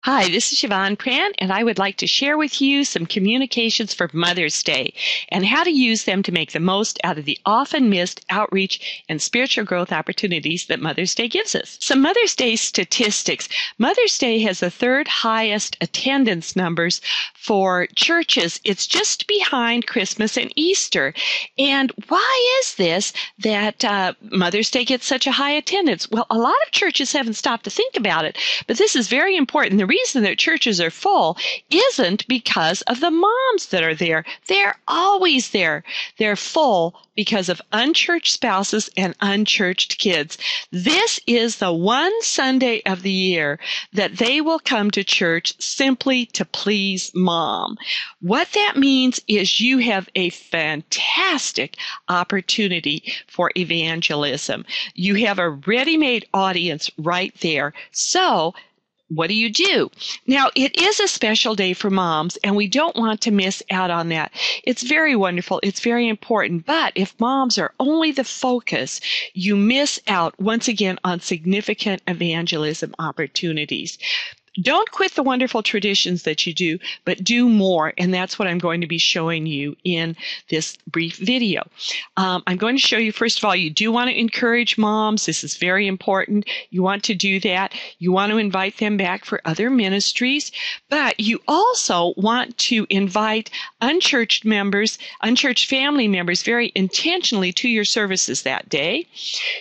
Hi, this is Siobhan Prant, and I would like to share with you some communications for Mother's Day and how to use them to make the most out of the often missed outreach and spiritual growth opportunities that Mother's Day gives us. Some Mother's Day statistics. Mother's Day has the third highest attendance numbers for churches. It's just behind Christmas and Easter. And why is this that Mother's Day gets such a high attendance? Well, a lot of churches haven't stopped to think about it, but this is very important. The reason that churches are full isn't because of the moms that are there. They're always there. They're full because of unchurched spouses and unchurched kids. This is the one Sunday of the year that they will come to church simply to please mom. What that means is you have a fantastic opportunity for evangelism. You have a ready-made audience right there. So what do? Now, it is a special day for moms, and we don't want to miss out on that. It's very wonderful. It's very important. But if moms are only the focus, you miss out, once again, on significant evangelism opportunities. Don't quit the wonderful traditions that you do, but do more, and that's what I'm going to be showing you in this brief video. I'm going to show you, first of all, you do want to encourage moms. This is very important. You want to do that. You want to invite them back for other ministries, but you also want to invite unchurched members, unchurched family members very intentionally to your services that day.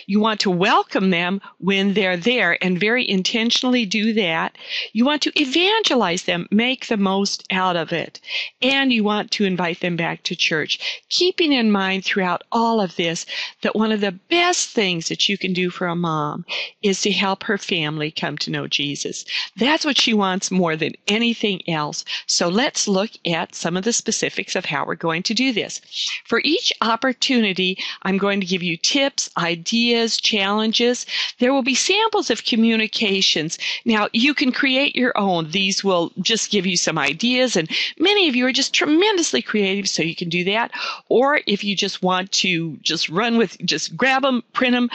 You want to welcome them when they're there and very intentionally do that. You want to evangelize them, make the most out of it, and you want to invite them back to church, keeping in mind throughout all of this that one of the best things that you can do for a mom is to help her family come to know Jesus. That's what she wants more than anything else. So let's look at some of the specifics of how we're going to do this. For each opportunity, I'm going to give you tips, ideas, challenges. There will be samples of communications. Now, you can create your own. These will just give you some ideas, and many of you are just tremendously creative, so you can do that. Or if you just want to just run with, just grab them, print them.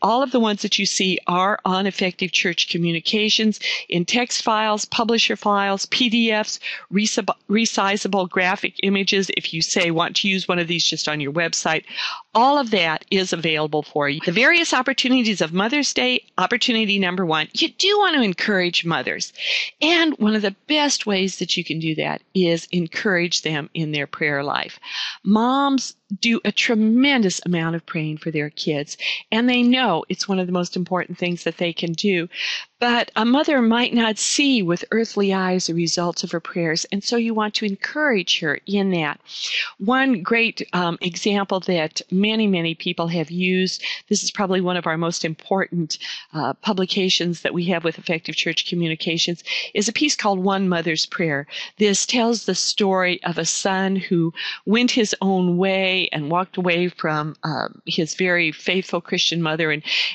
All of the ones that you see are on Effective Church Communications in text files, publisher files, PDFs, resizable graphic images. If you say want to use one of these just on your website, all of that is available for you. The various opportunities of Mother's Day. Opportunity number one, you do want to encourage mothers. And one of the best ways that you can do that is encourage them in their prayer life. Moms do a tremendous amount of praying for their kids, and they know it's one of the most important things that they can do. But a mother might not see with earthly eyes the results of her prayers, and so you want to encourage her in that. One great example that many people have used, this is probably one of our most important publications that we have with Effective Church Communications, is a piece called One Mother's Prayer. This tells the story of a son who went his own way and walked away from his very faithful Christian mother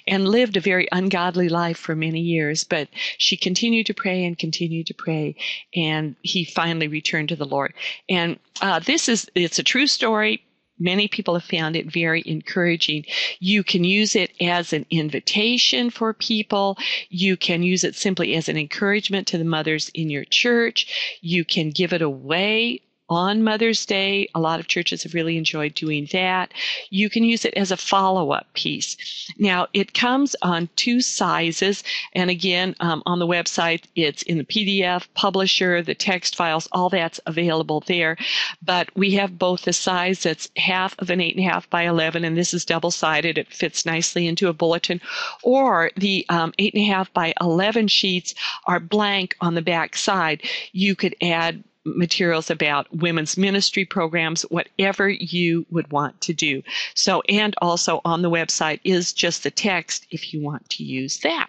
and lived a very ungodly life for many years. But she continued to pray and continued to pray, and he finally returned to the Lord. And it's a true story. Many people have found it very encouraging. You can use it as an invitation for people. You can use it simply as an encouragement to the mothers in your church. You can give it away on Mother's Day. A lot of churches have really enjoyed doing that. You can use it as a follow-up piece. Now, it comes on two sizes, and again, on the website, it's in the PDF, publisher, the text files, all that's available there. But we have both the size that's half of an 8.5 by 11, and this is double-sided. It fits nicely into a bulletin. Or the 8.5 by 11 sheets are blank on the back side. You could add materials about women's ministry programs, whatever you would want to do. So, and also on the website is just the text if you want to use that.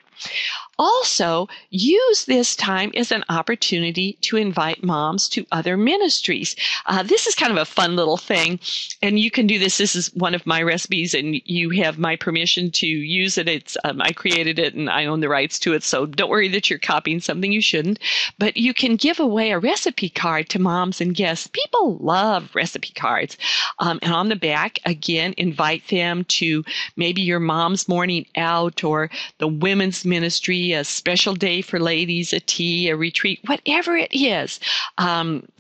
Also, use this time as an opportunity to invite moms to other ministries. This is kind of a fun little thing, and you can do this. This is one of my recipes, and you have my permission to use it. I created it, and I own the rights to it, so don't worry that you're copying something you shouldn't. But you can give away a recipe card to moms and guests. People love recipe cards. And on the back, again, invite them to maybe your mom's morning out or the women's ministry, a special day for ladies, a tea, a retreat, whatever it is.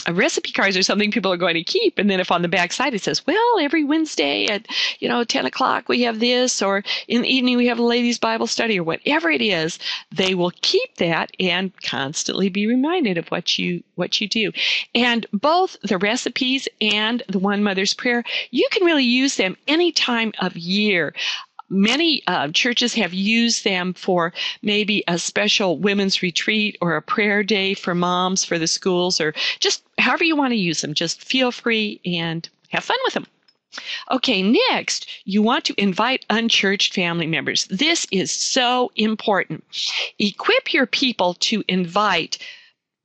Recipe cards are something people are going to keep. And then if on the back side it says, well, every Wednesday at, 10 o'clock we have this, or in the evening we have a ladies' Bible study, or whatever it is, they will keep that and constantly be reminded of what you do. And both the recipes and the One Mother's Prayer, you can really use them any time of year. Many churches have used them for maybe a special women's retreat or a prayer day for moms for the schools, or just however you want to use them. Just feel free and have fun with them. Okay, next, you want to invite unchurched family members. This is so important. Equip your people to invite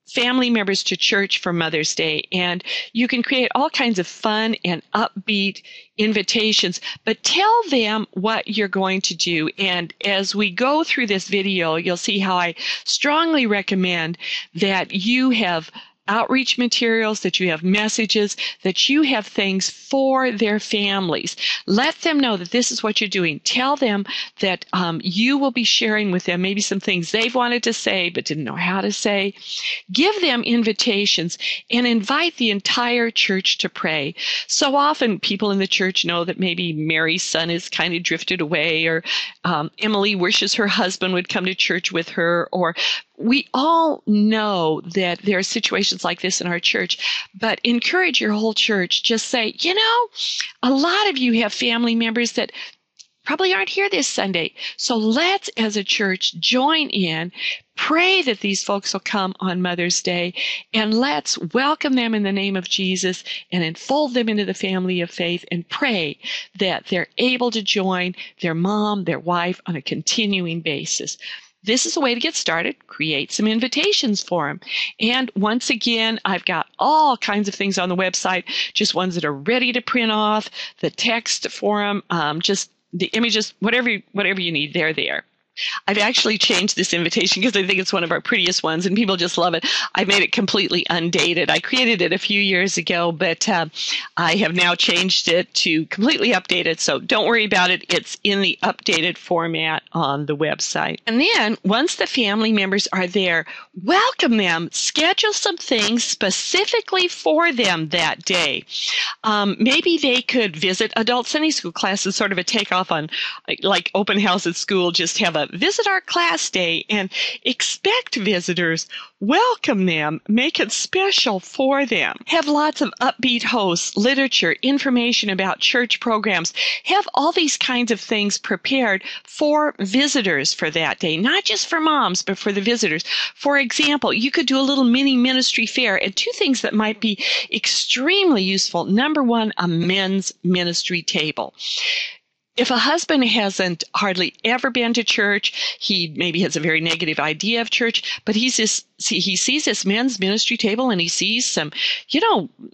family members to church for Mother's Day, and you can create all kinds of fun and upbeat invitations, but tell them what you're going to do. And as we go through this video, you'll see how I strongly recommend that you have outreach materials, that you have messages, that you have things for their families. Let them know that this is what you're doing. Tell them that you will be sharing with them maybe some things they've wanted to say but didn't know how to say. Give them invitations and invite the entire church to pray. So often people in the church know that maybe Mary's son is kind of drifted away, or Emily wishes her husband would come to church with her, or we all know that there are situations like this in our church, but encourage your whole church. Just say, a lot of you have family members that probably aren't here this Sunday. So let's, as a church, join in, pray that these folks will come on Mother's Day, and let's welcome them in the name of Jesus and enfold them into the family of faith, and pray that they're able to join their mom, their wife on a continuing basis. This is a way to get started. Create some invitations for them. And once again, I've got all kinds of things on the website, just ones that are ready to print off, the text for them, just the images, whatever you need, they're there. I've actually changed this invitation because I think it's one of our prettiest ones and people just love it. I made it completely undated. I created it a few years ago, but I have now changed it to completely updated. So don't worry about it. It's in the updated format on the website. And then once the family members are there, welcome them. Schedule some things specifically for them that day. Maybe they could visit adult Sunday school classes, sort of a takeoff on like open house at school. Just have a visit our class day and expect visitors. Welcome them. Make it special for them. Have lots of upbeat hosts, literature, information about church programs. Have all these kinds of things prepared for visitors for that day, not just for moms, but for the visitors. For example, you could do a little mini ministry fair, and two things that might be extremely useful. Number one, a men's ministry table. If a husband hasn't hardly ever been to church, he maybe has a very negative idea of church, but he sees this men's ministry table and he sees some,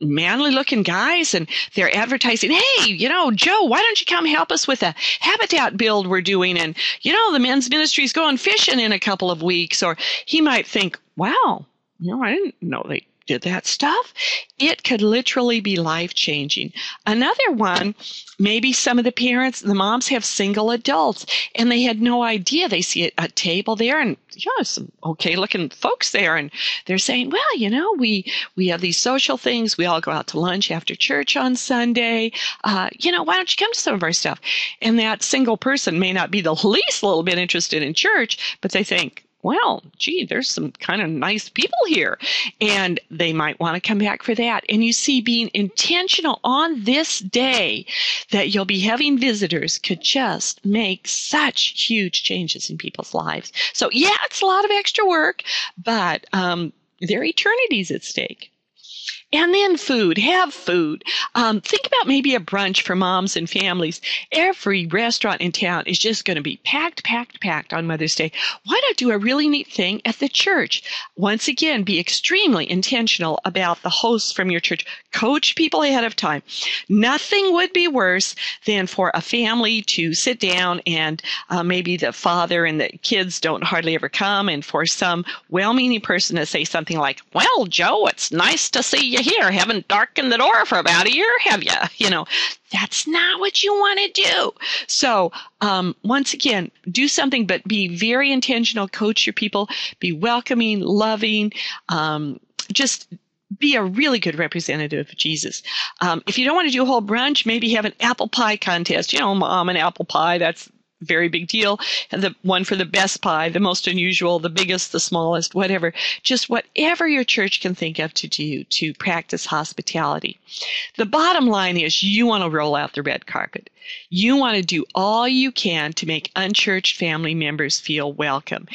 manly looking guys, and they're advertising, hey, Joe, why don't you come help us with a habitat build we're doing? And, the men's ministry is going fishing in a couple of weeks. Or he might think, wow, I didn't know they did that stuff. It could literally be life-changing. Another one, maybe some of the parents, the moms have single adults, and they had no idea. They see a table there and some okay-looking folks there, and they're saying, well, we have these social things. We all go out to lunch after church on Sunday. Why don't you come to some of our stuff? And that single person may not be the least little bit interested in church, but they think, well, gee, there's some kind of nice people here, and they might want to come back for that. And you see, being intentional on this day that you'll be having visitors could just make such huge changes in people's lives. So yeah, it's a lot of extra work, but their eternity's at stake. And then food. Have food. Think about maybe a brunch for moms and families. Every restaurant in town is just going to be packed on Mother's Day. Why not do a really neat thing at the church? Once again, be extremely intentional about the hosts from your church. Coach people ahead of time. Nothing would be worse than for a family to sit down and maybe the father and the kids don't hardly ever come, and for some well-meaning person to say something like, well, Joe, it's nice to see you you here? Haven't darkened the door for about a year, have you? That's not what you want to do. So once again, do something, but be very intentional. Coach your people. Be welcoming, loving. Just be a really good representative of Jesus. If you don't want to do a whole brunch, maybe have an apple pie contest. Mom, an apple pie, that's a very big deal. And the one for the best pie, the most unusual, the biggest, the smallest, whatever. Just whatever your church can think of to do to practice hospitality. The bottom line is you want to roll out the red carpet. You want to do all you can to make unchurched family members feel welcome.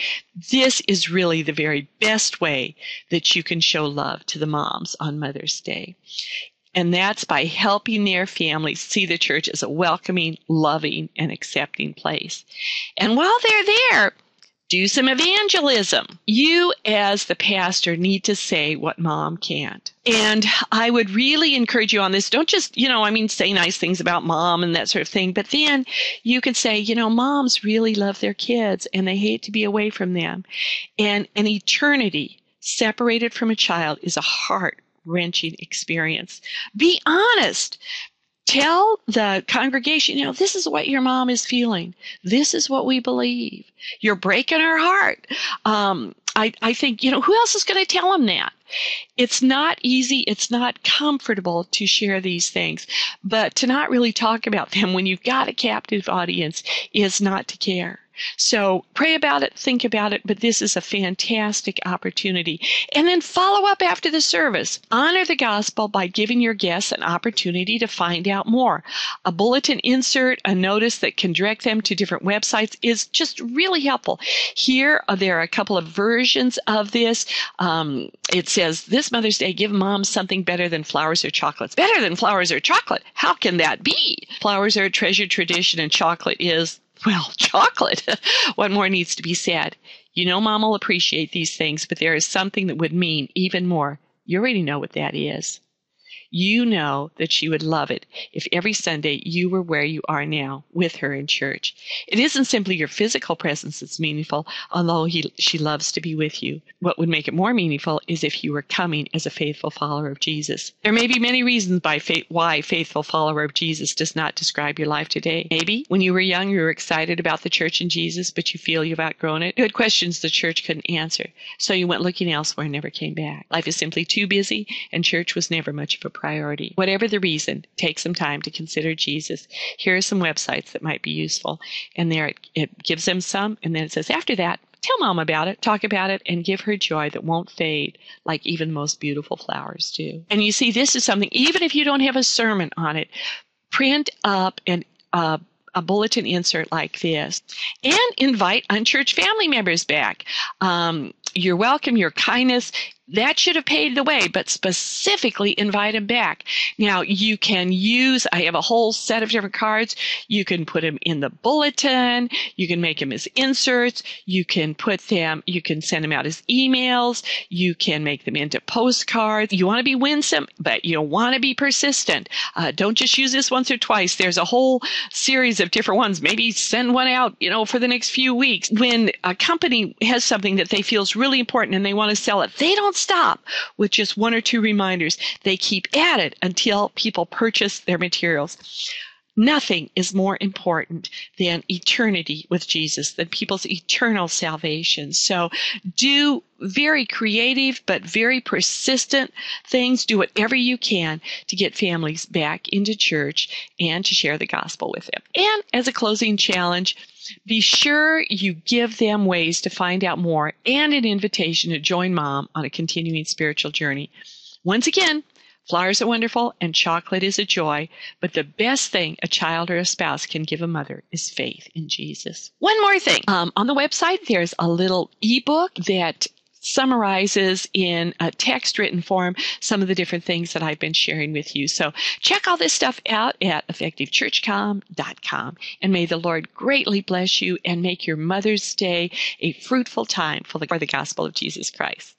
This is really the very best way that you can show love to the moms on Mother's Day. And that's by helping their families see the church as a welcoming, loving, and accepting place. And while they're there, do some evangelism. You as the pastor need to say what mom can't. And I would really encourage you on this. Don't just, say nice things about mom and that sort of thing. But then you could say, moms really love their kids and they hate to be away from them. And an eternity separated from a child is a heart-wrenching experience. Be honest. Tell the congregation, this is what your mom is feeling. This is what we believe. You're breaking her heart. I think, who else is going to tell them that? It's not easy. It's not comfortable to share these things, but to not really talk about them when you've got a captive audience is not to care. So pray about it, think about it, but this is a fantastic opportunity. And then follow up after the service. Honor the gospel by giving your guests an opportunity to find out more. A bulletin insert, a notice that can direct them to different websites is just really helpful. Here, there are a couple of versions of this. It says, this Mother's Day, give moms something better than flowers or chocolates. Better than flowers or chocolate? How can that be? Flowers are a treasured tradition and chocolate is, well, chocolate. What more needs to be said? Mom will appreciate these things, but there is something that would mean even more. You already know what that is. You know that she would love it if every Sunday you were where you are now with her in church. It isn't simply your physical presence that's meaningful, although she loves to be with you. What would make it more meaningful is if you were coming as a faithful follower of Jesus. There may be many reasons why faithful follower of Jesus does not describe your life today. Maybe when you were young, you were excited about the church and Jesus, but you feel you've outgrown it. You had questions the church couldn't answer, so you went looking elsewhere and never came back. Life is simply too busy, and church was never much of a priority. Whatever the reason, take some time to consider Jesus. Here are some websites that might be useful. And there it gives them some, and then it says, after that, tell mom about it, talk about it, and give her joy that won't fade like even the most beautiful flowers do. And you see, this is something, even if you don't have a sermon on it, print up a bulletin insert like this and invite unchurched family members back. You're welcome, your kindness, that should have paved the way, but specifically invite them back. Now, you can I have a whole set of different cards. You can put them in the bulletin. You can make them as inserts. You can send them out as emails. You can make them into postcards. You want to be winsome, but you want to be persistent. Don't just use this once or twice. There's a whole series of different ones. Maybe send one out, for the next few weeks. When a company has something that they feel is really important and they want to sell it, they don't stop with just one or two reminders. They keep at it until people purchase their materials. Nothing is more important than eternity with Jesus, than people's eternal salvation. So do very creative but very persistent things. Do whatever you can to get families back into church and to share the gospel with them. And as a closing challenge, be sure you give them ways to find out more and an invitation to join mom on a continuing spiritual journey. Once again, flowers are wonderful and chocolate is a joy, but the best thing a child or a spouse can give a mother is faith in Jesus. One more thing. On the website, there's a little ebook that summarizes in a text-written form some of the different things that I've been sharing with you. So check all this stuff out at effectivechurchcom.com, and may the Lord greatly bless you and make your Mother's Day a fruitful time for the gospel of Jesus Christ.